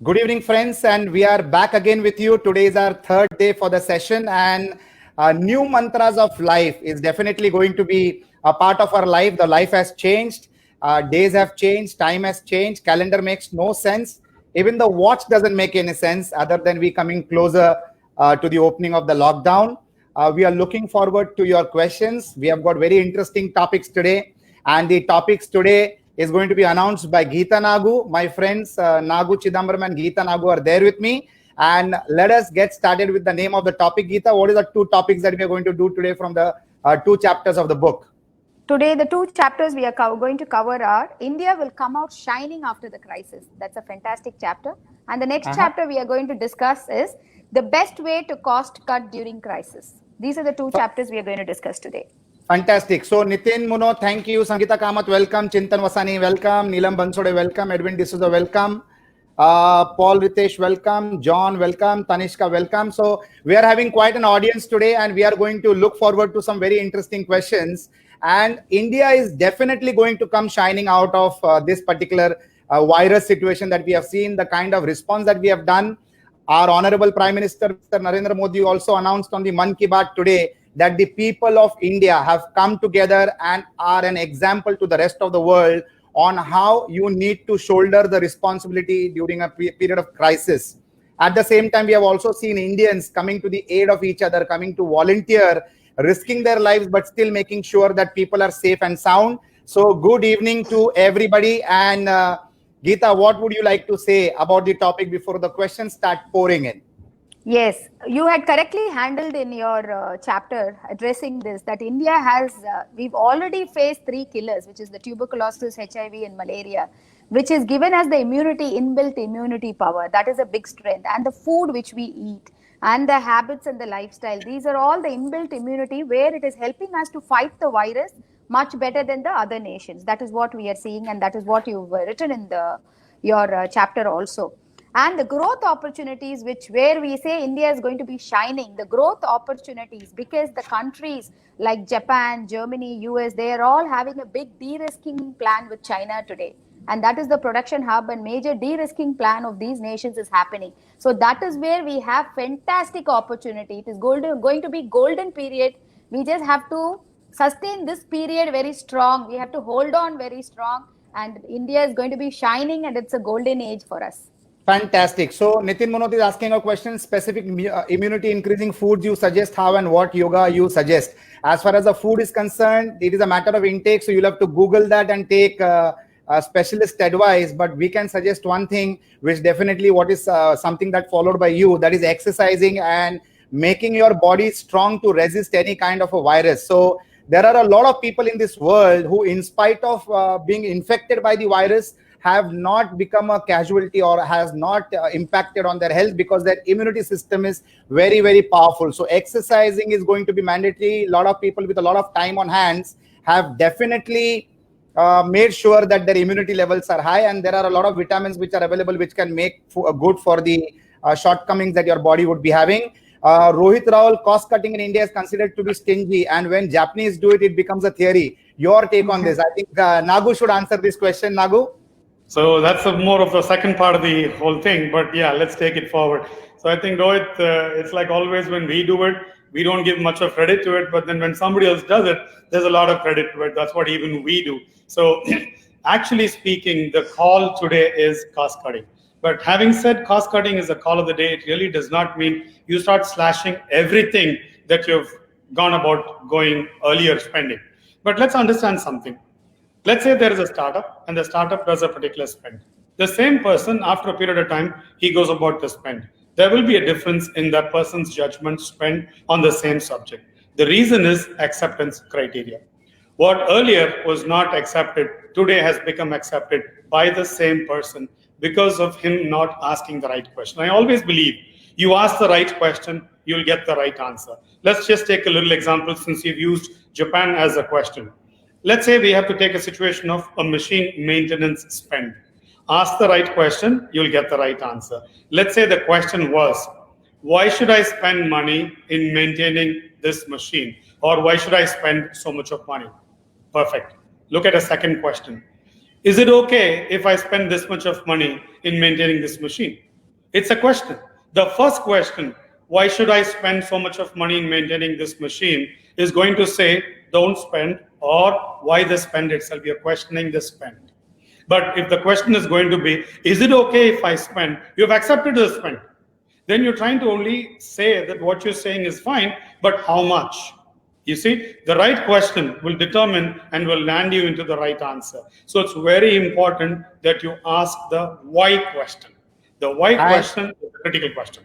Good evening, friends, and we are back again with you. Today is our third day for the session, and new mantras of life is definitely going to be a part of our life. The life has changed, days have changed, time has changed, calendar makes no sense. Even the watch doesn't make any sense other than we coming closer to the opening of the lockdown. We are looking forward to your questions. We have got very interesting topics today, and the topics today is going to be announced by Geeta Nagu. My friends Nagu Chidambaram and Geeta Nagu are there with me. And let us get started with the name of the topic. Geeta, what are the two topics that we are going to do today from the two chapters of the book? Today, the two chapters we are going to cover are India will come out shining after the crisis. That's a fantastic chapter. And the next chapter we are going to discuss is the best way to cost cut during crisis. These are the two chapters we are going to discuss today. Fantastic. So, Nitin Muno, thank you. Sangeeta Kamath, welcome. Chintan Vasani, welcome. Neelam Bansode, welcome. Edwin D'Souza, welcome. Paul Ritesh, welcome. John, welcome. Tanishka, welcome. So, we are having quite an audience today, and we are going to look forward to some very interesting questions. And India is definitely going to come shining out of this particular virus situation that we have seen, the kind of response that we have done. Our Honorable Prime Minister, Mr. Narendra Modi, also announced on the Mann Ki Baat today that the people of India have come together and are an example to the rest of the world on how you need to shoulder the responsibility during a period of crisis. At the same time, we have also seen Indians coming to the aid of each other, coming to volunteer, risking their lives, but still making sure that people are safe and sound. So good evening to everybody. And Geeta, what would you like to say about the topic before the questions start pouring in? Yes, you had correctly handled in your chapter addressing this that India has, we've already faced three killers, which is the tuberculosis, HIV and malaria, which is given as the inbuilt immunity power. That is a big strength. And the food which we eat and the habits and the lifestyle, these are all the inbuilt immunity where it is helping us to fight the virus much better than the other nations. That is what we are seeing, and that is what you've written in your chapter also. And the growth opportunities, where we say India is going to be shining, the growth opportunities, because the countries like Japan, Germany, US, they are all having a big de-risking plan with China today. And that is the production hub, and major de-risking plan of these nations is happening. So that is where we have fantastic opportunity. It is going to be golden period. We just have to sustain this period very strong. We have to hold on very strong, and India is going to be shining, and it's a golden age for us. Fantastic. So Nitin Manot is asking a question, specific immunity increasing foods you suggest, how and what yoga you suggest. As far as the food is concerned, it is a matter of intake. So you'll have to Google that and take a specialist advice. But we can suggest one thing, which definitely what is something that followed by you, that is exercising and making your body strong to resist any kind of a virus. So there are a lot of people in this world who, in spite of being infected by the virus, have not become a casualty or has not impacted on their health because their immunity system is very, very powerful. So exercising is going to be mandatory. A lot of people with a lot of time on hands have definitely made sure that their immunity levels are high, and there are a lot of vitamins which are available which can make good for the shortcomings that your body would be having. Rohit Raul, cost cutting in India is considered to be stingy, and when Japanese do it, it becomes a theory. Your take on this? I think Nagu should answer this question. Nagu? So that's more of the second part of the whole thing, but yeah, let's take it forward. So I think, Rohit, it's like always when we do it, we don't give much of credit to it, but then when somebody else does it, there's a lot of credit to it. That's what even we do. So actually speaking, the call today is cost cutting. But having said cost cutting is the call of the day, it really does not mean you start slashing everything that you've gone about going earlier spending. But let's understand something. Let's say there is a startup and the startup does a particular spend. The same person, after a period of time, he goes about the spend. There will be a difference in that person's judgment spend on the same subject. The reason is acceptance criteria. What earlier was not accepted, today has become accepted by the same person because of him not asking the right question. I always believe you ask the right question, you'll get the right answer. Let's just take a little example since you've used Japan as a question. Let's say we have to take a situation of a machine maintenance spend. Ask the right question, you'll get the right answer. Let's say the question was, why should I spend money in maintaining this machine? Or why should I spend so much of money? Perfect. Look at a second question. Is it okay if I spend this much of money in maintaining this machine? It's a question. The first question, why should I spend so much of money in maintaining this machine, is going to say, don't spend, or why the spend itself. You're questioning the spend. But if the question is going to be, is it okay if I spend? You've accepted the spend. Then you're trying to only say that what you're saying is fine, but how much? You see, the right question will determine and will land you into the right answer. So it's very important that you ask the why question. The why question is the critical question.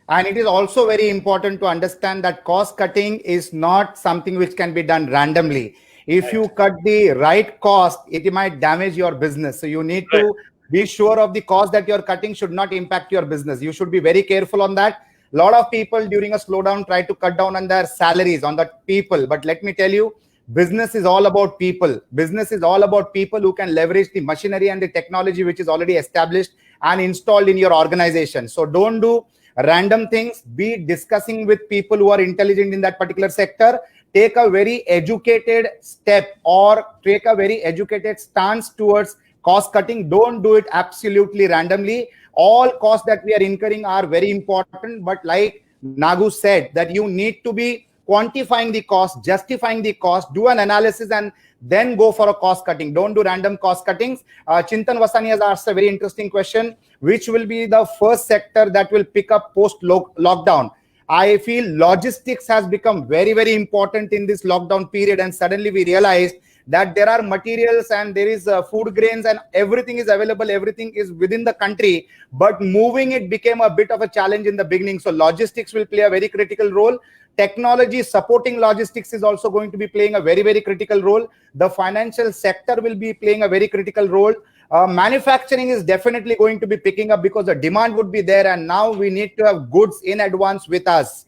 And it is also very important to understand that cost cutting is not something which can be done randomly. If you cut the right cost, it might damage your business. So you need to be sure of the cost that you're cutting should not impact your business. You should be very careful on that. A lot of people during a slowdown try to cut down on their salaries, on the people. But let me tell you, business is all about people. Business is all about people who can leverage the machinery and the technology which is already established and installed in your organization. So don't do random things. Be discussing with people who are intelligent in that particular sector. Take a very educated step or take a very educated stance towards cost cutting. Don't do it absolutely randomly. All costs that we are incurring are very important, but like Nagu said, that you need to be quantifying the cost, justifying the cost, do an analysis, and then go for a cost cutting. Don't do random cost cuttings. Chintan Vasani has asked a very interesting question. Which will be the first sector that will pick up post lockdown? I feel logistics has become very, very important in this lockdown period, and suddenly we realized that there are materials and there is food grains and everything is available, everything is within the country, but moving it became a bit of a challenge in the beginning. So logistics will play a very critical role. Technology supporting logistics is also going to be playing a very, very critical role. The financial sector will be playing a very critical role. Manufacturing is definitely going to be picking up because the demand would be there, and now we need to have goods in advance with us.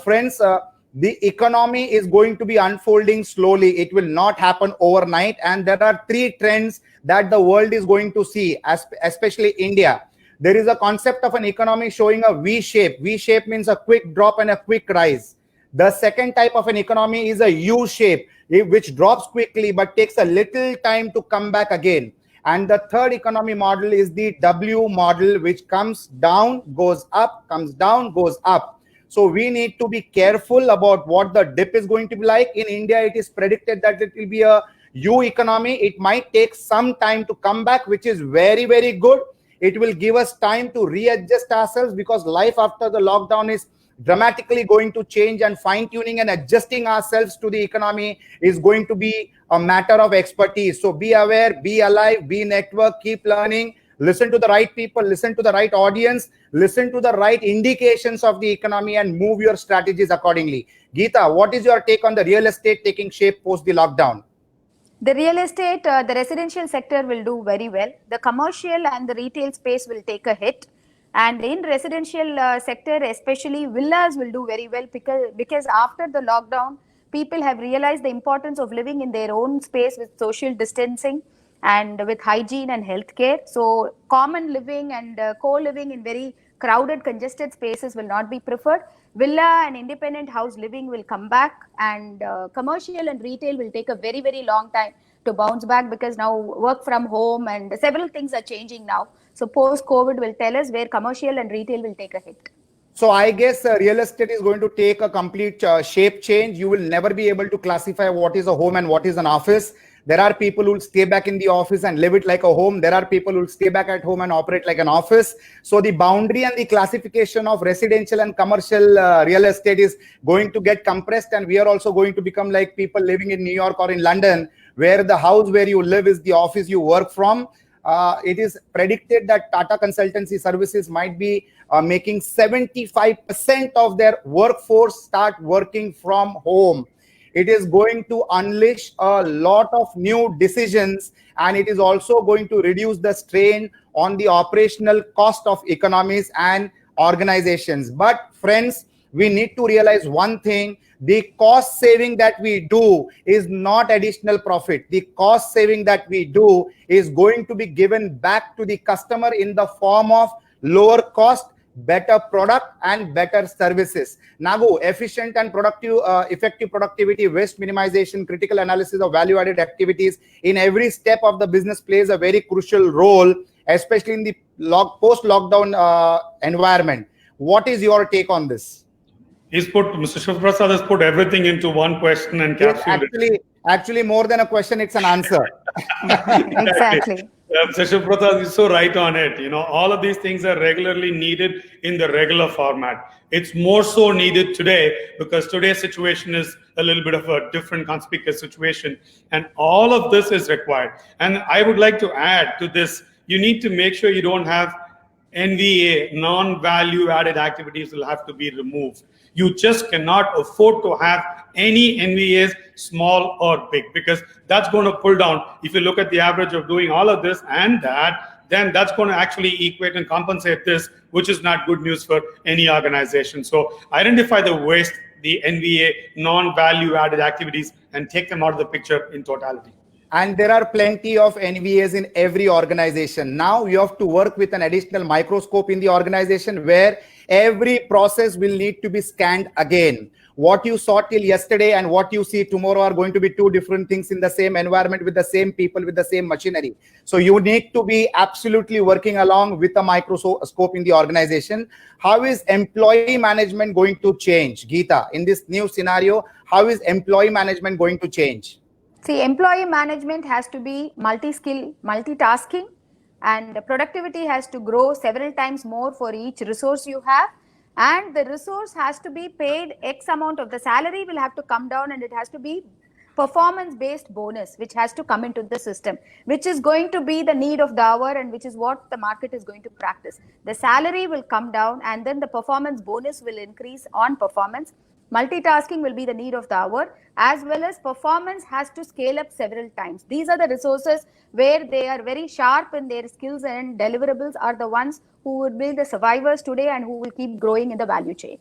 Friends, the economy is going to be unfolding slowly. It will not happen overnight, and there are three trends that the world is going to see, especially India. There is a concept of an economy showing a V shape. V shape means a quick drop and a quick rise. The second type of an economy is a U shape, which drops quickly but takes a little time to come back again. And the third economy model is the W model, which comes down, goes up, comes down, goes up. So we need to be careful about what the dip is going to be like. In India, it is predicted that it will be a U economy. It might take some time to come back, which is very, very good. It will give us time to readjust ourselves because life after the lockdown is dramatically going to change, and fine-tuning and adjusting ourselves to the economy is going to be a matter of expertise. So be aware, be alive, be network, keep learning, listen to the right people, listen to the right audience, listen to the right indications of the economy, and move your strategies accordingly. Geeta, what is your take on the real estate taking shape post the lockdown? The real estate, the residential sector will do very well. The commercial and the retail space will take a hit. And in residential sector, especially villas will do very well because after the lockdown, people have realized the importance of living in their own space with social distancing and with hygiene and healthcare. So common living and co-living in very crowded, congested spaces will not be preferred. Villa and independent house living will come back, and commercial and retail will take a very, very long time to bounce back because now work from home and several things are changing now. So post-COVID will tell us where commercial and retail will take a hit. So I guess real estate is going to take a complete shape change. You will never be able to classify what is a home and what is an office. There are people who will stay back in the office and live it like a home. There are people who will stay back at home and operate like an office. So the boundary and the classification of residential and commercial real estate is going to get compressed. And we are also going to become like people living in New York or in London, where the house where you live is the office you work from. It is predicted that Tata Consultancy Services might be making 75% of their workforce start working from home. It is going to unleash a lot of new decisions, and it is also going to reduce the strain on the operational cost of economies and organizations. But friends, we need to realize one thing: the cost saving that we do is not additional profit. The cost saving that we do is going to be given back to the customer in the form of lower cost, better product, and better services. Nagu, efficient and productive, effective productivity, waste minimization, critical analysis of value-added activities in every step of the business plays a very crucial role, especially in the post-lockdown environment. What is your take on this? Mr. Shiv Prasad has put everything into one question and capsuled it. Actually, more than a question, it's an answer. Exactly. Mr. Shiv Prasad is so right on it. All of these things are regularly needed in the regular format. It's more so needed today because today's situation is a little bit of a different conspicuous situation, and all of this is required. And I would like to add to this, you need to make sure you don't have NVA, non-value added activities will have to be removed. You just cannot afford to have any NVAs, small or big, because that's going to pull down. If you look at the average of doing all of this and that, then that's going to actually equate and compensate this, which is not good news for any organization. So identify the waste, the NVA, non-value added activities, and take them out of the picture in totality. And there are plenty of NVAs in every organization. Now you have to work with an additional microscope in the organization where every process will need to be scanned again. What you saw till yesterday and what you see tomorrow are going to be two different things in the same environment with the same people, with the same machinery. So you need to be absolutely working along with a microscope in the organization. How is employee management going to change? Geeta, in this new scenario, how is employee management going to change? See, employee management has to be multi-skill, multitasking, and productivity has to grow several times more for each resource you have. And the resource has to be paid X amount of the salary will have to come down, and it has to be performance-based bonus, which has to come into the system, which is going to be the need of the hour and which is what the market is going to practice. The salary will come down and then the performance bonus will increase on performance. Multitasking will be the need of the hour, as well as performance has to scale up several times. These are the resources where they are very sharp in their skills, and deliverables are the ones who would be the survivors today and who will keep growing in the value chain.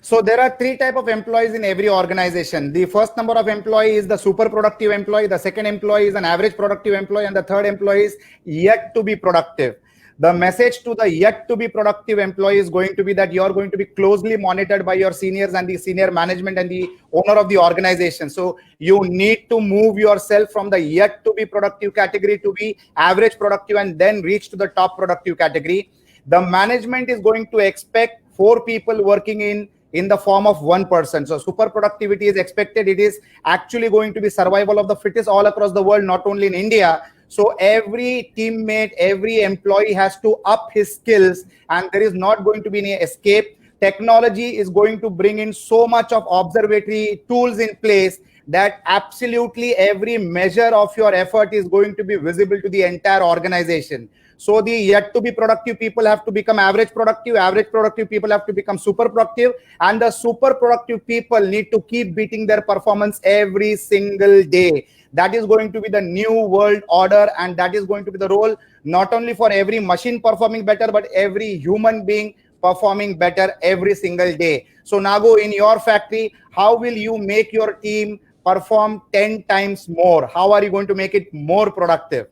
So there are three types of employees in every organization. The first number of employee is the super productive employee. The second employee is an average productive employee. And the third employee is yet to be productive. The message to the yet to be productive employee is going to be that you're going to be closely monitored by your seniors and the senior management and the owner of the organization. So you need to move yourself from the yet to be productive category to be average productive and then reach to the top productive category. The management is going to expect 4 people working in the form of 1 person. So super productivity is expected. It is actually going to be survival of the fittest all across the world, not only in India. So every teammate, every employee has to up his skills, and there is not going to be any escape. Technology is going to bring in so much of observatory tools in place that absolutely every measure of your effort is going to be visible to the entire organization. So the yet to be productive people have to become average productive people have to become super productive, and the super productive people need to keep beating their performance every single day. That is going to be the new world order, and that is going to be the role not only for every machine performing better, but every human being performing better every single day. So Nago, in your factory, how will you make your team perform 10 times more? How are you going to make it more productive?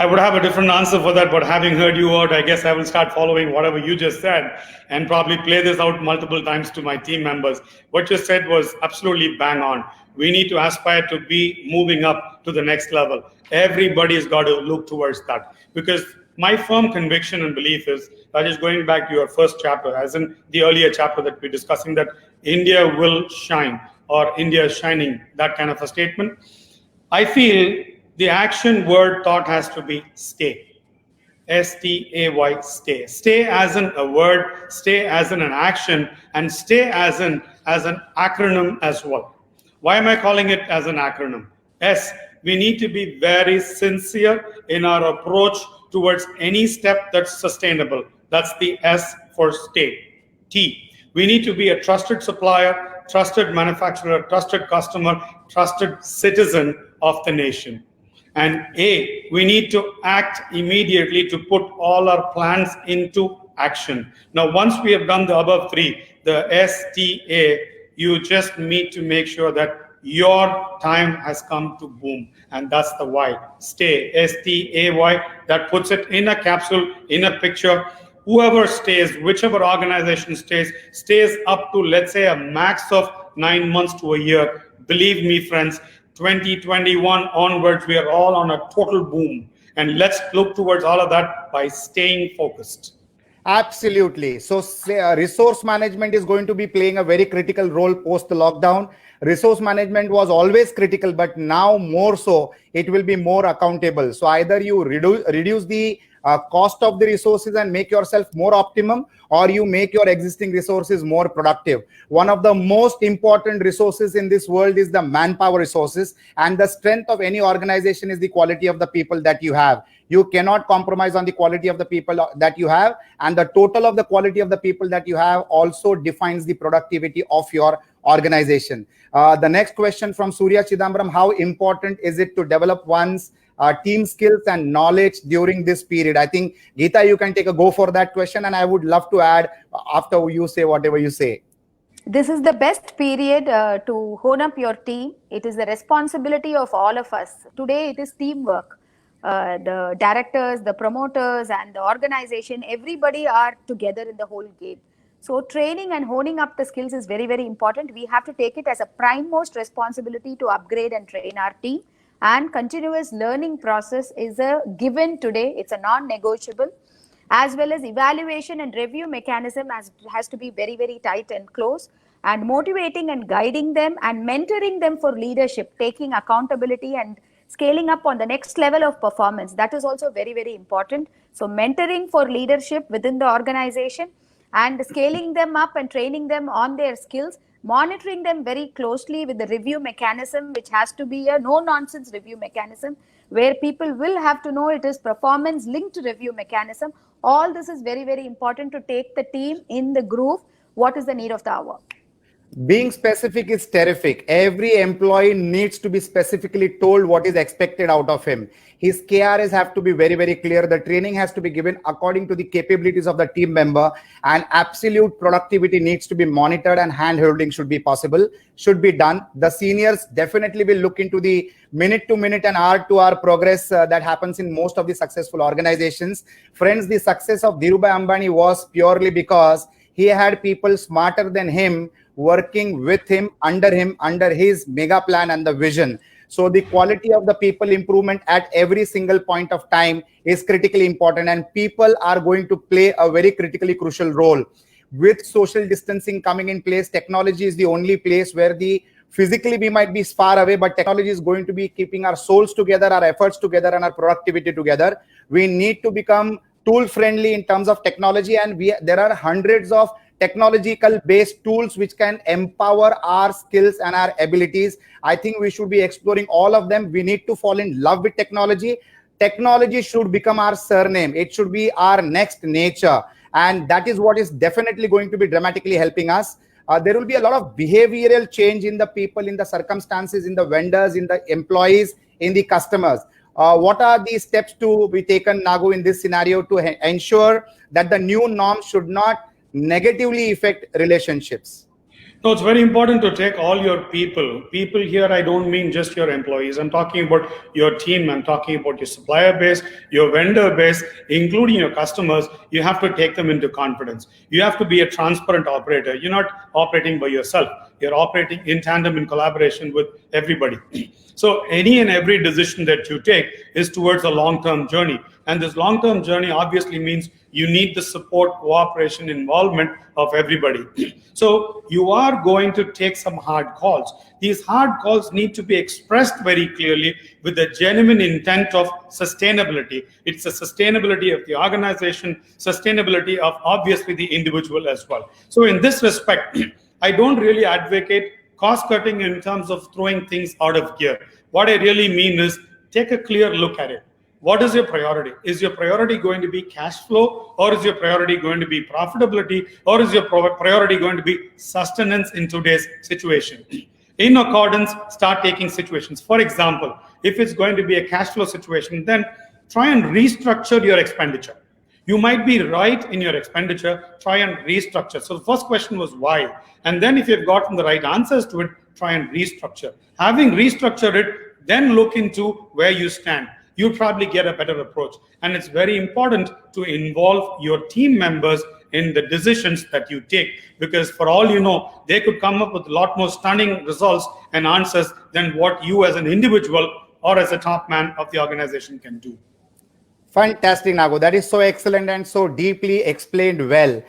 I would have a different answer for that, but having heard you out, I guess I will start following whatever you just said and probably play this out multiple times to my team members. What you said was absolutely bang on. We need to aspire to be moving up to the next level. Everybody's got to look towards that, because my firm conviction and belief is that is going back to your first chapter, as in the earlier chapter that we're discussing, that India will shine, or India is shining, that kind of a statement. I feel the action word thought has to be stay. S-T-A-Y, stay. Stay as in a word, stay as in an action, and stay as an acronym as well. Why am I calling it as an acronym? S, we need to be very sincere in our approach towards any step that's sustainable. That's the S for stay. T, we need to be a trusted supplier, trusted manufacturer, trusted customer, trusted citizen of the nation. And A, we need to act immediately to put all our plans into action. Now, once we have done the above 3, the STA, you just need to make sure that your time has come to boom. And that's the Y. Stay, S-T-A-Y. That puts it in a capsule, in a picture. Whoever stays, whichever organization stays up to, let's say, a max of 9 months to a year. Believe me, friends, 2021 onwards, we are all on a total boom. And let's look towards all of that by staying focused. Absolutely. So resource management is going to be playing a very critical role post the lockdown. Resource management was always critical, but now more so, it will be more accountable. So either you reduce the cost of the resources and make yourself more optimum, or you make your existing resources more productive. One of the most important resources in this world is the manpower resources, and the strength of any organization is the quality of the people that you have. You cannot compromise on the quality of the people that you have, and the total of the quality of the people that you have also defines the productivity of your organization. The next question from Surya Chidambaram: how important is it to develop one's team skills and knowledge during this period? I think, Geeta, you can take a go for that question, and I would love to add after you say whatever you say. This is the best period to hone up your team. It is the responsibility of all of us. Today, it is teamwork. The directors, the promoters, and the organization, everybody are together in the whole game. So training and honing up the skills is very, very important. We have to take it as a prime most responsibility to upgrade and train our team. And continuous learning process is a given today. It's a non-negotiable. As well as evaluation and review mechanism has to be very, very tight and close. And motivating and guiding them and mentoring them for leadership, taking accountability and scaling up on the next level of performance. That is also very, very important. So mentoring for leadership within the organization and scaling them up and training them on their skills, monitoring them very closely with the review mechanism, which has to be a no-nonsense review mechanism, where people will have to know it is performance-linked review mechanism. All this is very, very important to take the team in the groove. What is the need of the hour? Being specific is terrific. Every employee needs to be specifically told what is expected out of him. His KRs have to be very, very clear. The training has to be given according to the capabilities of the team member, and absolute productivity needs to be monitored, and hand-holding should be possible, should be done. The seniors definitely will look into the minute-to-minute and hour-to-hour progress that happens in most of the successful organizations. Friends, the success of Dhirubhai Ambani was purely because he had people smarter than him working with him, under his mega plan and the vision. So the quality of the people improvement at every single point of time is critically important, and people are going to play a very critically crucial role. With social distancing coming in place, technology is the only place where physically we might be far away, but technology is going to be keeping our souls together, our efforts together, and our productivity together. We need to become tool friendly in terms of technology, and there are hundreds of technological based tools which can empower our skills and our abilities. I think we should be exploring all of them. We need to fall in love with technology. Technology should become our surname. It should be our next nature, and that is what is definitely going to be dramatically helping us. There will be a lot of behavioral change in the people, in the circumstances, in the vendors, in the employees, in the customers. What are the steps to be taken, Nagu, in this scenario to ensure that the new norm should not negatively affect relationships? No, it's very important to take all your people. People here, I don't mean just your employees. I'm talking about your team. I'm talking about your supplier base, your vendor base, including your customers. You have to take them into confidence. You have to be a transparent operator. You're not operating by yourself. You're operating in tandem, in collaboration with everybody. So any and every decision that you take is towards a long-term journey. And this long-term journey obviously means you need the support, cooperation, involvement of everybody. So you are going to take some hard calls. These hard calls need to be expressed very clearly with the genuine intent of sustainability. It's the sustainability of the organization, sustainability of obviously the individual as well. So in this respect, I don't really advocate cost cutting in terms of throwing things out of gear. What I really mean is take a clear look at it. What is your priority? Is your priority going to be cash flow, or is your priority going to be profitability, or is your priority going to be sustenance in today's situation? In accordance, start taking situations. For example, if it's going to be a cash flow situation, then try and restructure your expenditure. You might be right in your expenditure, try and restructure. So the first question was why? And then if you've gotten the right answers to it, try and restructure. Having restructured it, then look into where you stand. You'll probably get a better approach. And it's very important to involve your team members in the decisions that you take, because for all you know, they could come up with a lot more stunning results and answers than what you as an individual or as a top man of the organization can do. Fantastic, Nago. That is so excellent and so deeply explained well.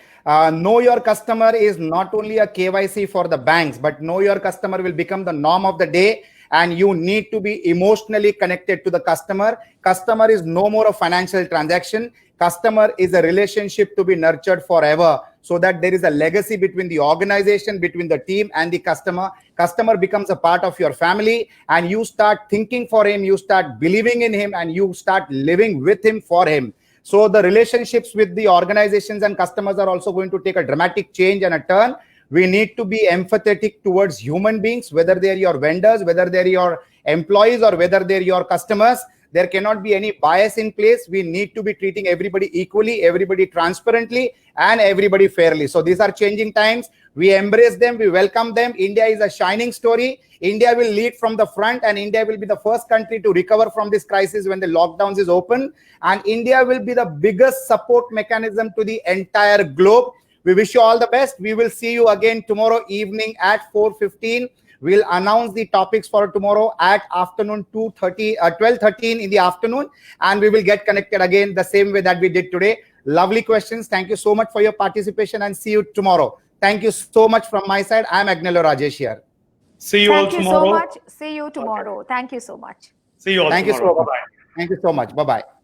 Know your customer is not only a KYC for the banks, but know your customer will become the norm of the day. And you need to be emotionally connected to the customer. Customer is no more a financial transaction. Customer is a relationship to be nurtured forever, so that there is a legacy between the organization, between the team and the customer. Customer becomes a part of your family, and you start thinking for him, you start believing in him, and you start living with him for him. So the relationships with the organizations and customers are also going to take a dramatic change and a turn. We need to be empathetic towards human beings, whether they're your vendors, whether they're your employees, or whether they're your customers. There cannot be any bias in place. We need to be treating everybody equally, everybody transparently, and everybody fairly. So these are changing times. We embrace them. We welcome them. India is a shining story. India will lead from the front, and India will be the first country to recover from this crisis when the lockdowns is open. And India will be the biggest support mechanism to the entire globe. We wish you all the best. We will see you again tomorrow evening at 4:15. We'll announce the topics for tomorrow at afternoon 12:13 in the afternoon, and we will get connected again the same way that we did today. Lovely questions. Thank you so much for your participation, and see you tomorrow. Thank you so much from my side. I'm Agnello Rajesh here. See you all Thank you tomorrow. so much. See you tomorrow. Thank you so much. See you all Thank you tomorrow. so much. Bye-bye. Thank you so much. Bye-bye.